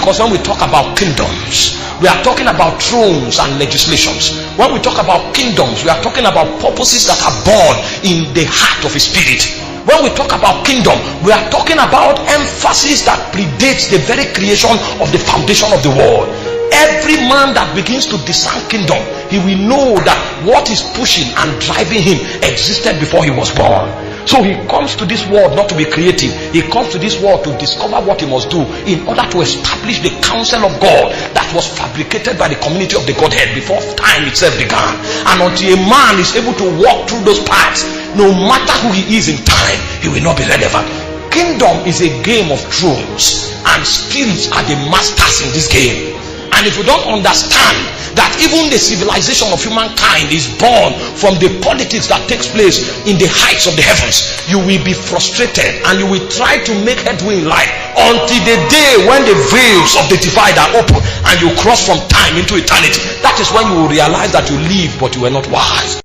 Because when we talk about kingdoms, we are talking about thrones and legislations. When we talk about kingdoms, we are talking about purposes that are born in the heart of a spirit. When we talk about kingdom, we are talking about emphasis that predates the very creation of the foundation of the world. Every man that begins to discern kingdom, he will know that what is pushing and driving him existed before he was born. So he comes to this world not to be creative. He comes to this world to discover what he must do in order to establish the counsel of God that was fabricated by the community of the Godhead before time itself began. And until a man is able to walk through those paths, no matter who he is in time, he will not be relevant. Kingdom is a game of thrones, and spirits are the masters in this game. And if you don't understand that even the civilization of humankind is born from the politics that takes place in the heights of the heavens, you will be frustrated and you will try to make headway in life until the day when the veils of the divide are open and you cross from time into eternity. That is when you will realize that you live but you were not wise.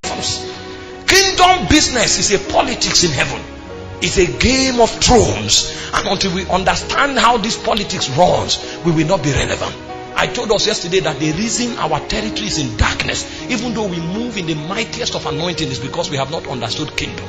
Kingdom business is a politics in heaven. It's a game of thrones, and until we understand how this politics runs, we will not be relevant. I told us yesterday that the reason our territory is in darkness, even though we move in the mightiest of anointing, is because we have not understood kingdom.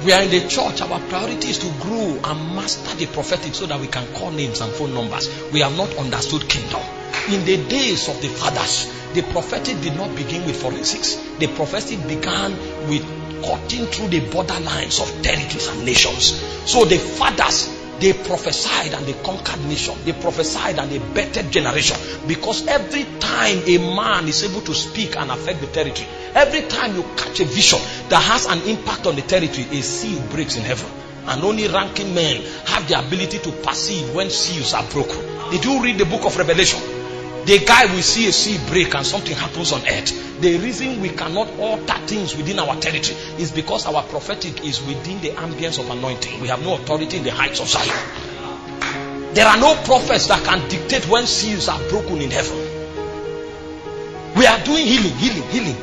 We are in the church, our priority is to grow and master the prophetic so that we can call names and phone numbers. We have not understood kingdom. In the days of the fathers, the prophetic did not begin with forensics. The prophetic began with cutting through the borderlines of territories and nations. So the fathers, they prophesied and they conquered nation. They prophesied and they bettered generation. Because every time a man is able to speak and affect the territory, every time you catch a vision that has an impact on the territory, a seal breaks in heaven. And only ranking men have the ability to perceive when seals are broken. Did you read the book of Revelation? The guy will see a seal break and something happens on earth. The reason we cannot alter things within our territory is because our prophetic is within the ambience of anointing. We have no authority in the heights of Zion. There are no prophets that can dictate when seals are broken in heaven. We are doing healing.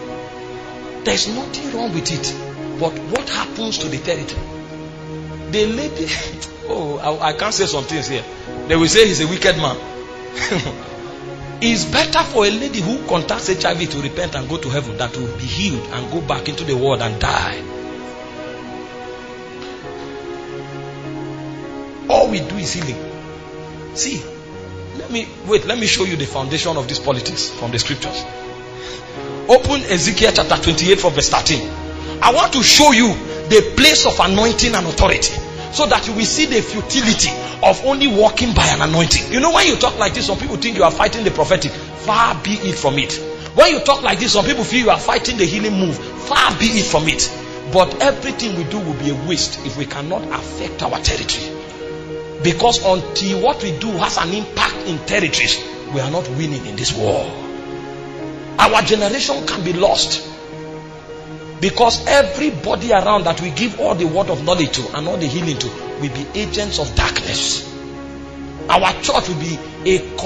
There's nothing wrong with it. But what happens to the territory? The lady, I can't say some things here. They will say he's a wicked man. It's better for a lady who contacts HIV to repent and go to heaven than to be healed and go back into the world and die. All we do is healing. See, let me show you the foundation of this politics from the scriptures. Open Ezekiel chapter 28 from verse 13. I want to show you the place of anointing and authority, so that you will see the futility of only walking by an anointing. You know, when you talk like this, some people think you are fighting the prophetic. Far be it from it. When you talk like this, some people feel you are fighting the healing move. Far be it from it. But everything we do will be a waste if we cannot affect our territory. Because until what we do has an impact in territories, we are not winning in this war. Our generation can be lost. Because everybody around that we give all the word of knowledge to and all the healing to will be agents of darkness. Our church will be a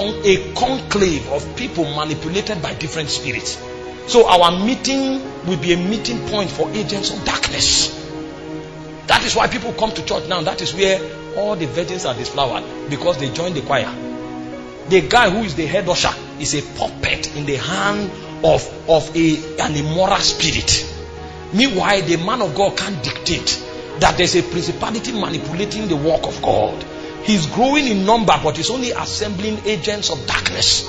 conclave of people manipulated by different spirits. So our meeting will be a meeting point for agents of darkness. That is why people come to church now. That is where all the virgins are disflowered, because they join the choir. The guy who is the head usher is a puppet in the hand of an immoral spirit. Meanwhile, the man of God can't dictate that there's a principality manipulating the work of God. He's growing in number, but he's only assembling agents of darkness.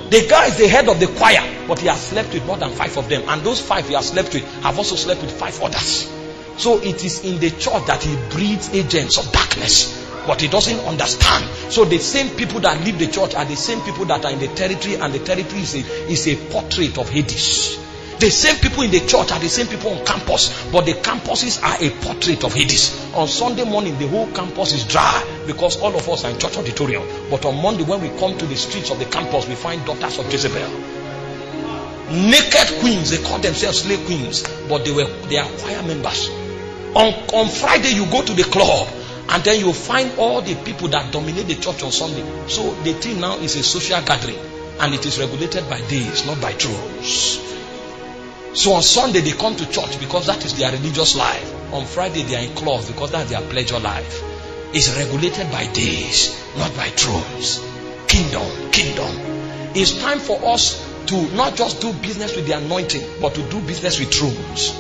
The guy is the head of the choir, but he has slept with more than 5 of them. And those 5 he has slept with have also slept with 5 others. So it is in the church that he breeds agents of darkness. But he doesn't understand. So the same people that leave the church are the same people that are in the territory, and the territory is a portrait of Hades. The same people in the church are the same people on campus, but the campuses are a portrait of Hades. On Sunday morning, the whole campus is dry because all of us are in church auditorium. But on Monday, when we come to the streets of the campus, we find daughters of Jezebel. Naked queens, they call themselves slave queens, but they are choir members. On Friday, you go to the club, and then you find all the people that dominate the church on Sunday. So the thing now is a social gathering, and it is regulated by days, not by thrones. So on Sunday they come to church because that is their religious life. On Friday they are in clubs because that's their pleasure life. is regulated by days, not by thrones. Kingdom. It's time for us to not just do business with the anointing, but to do business with thrones.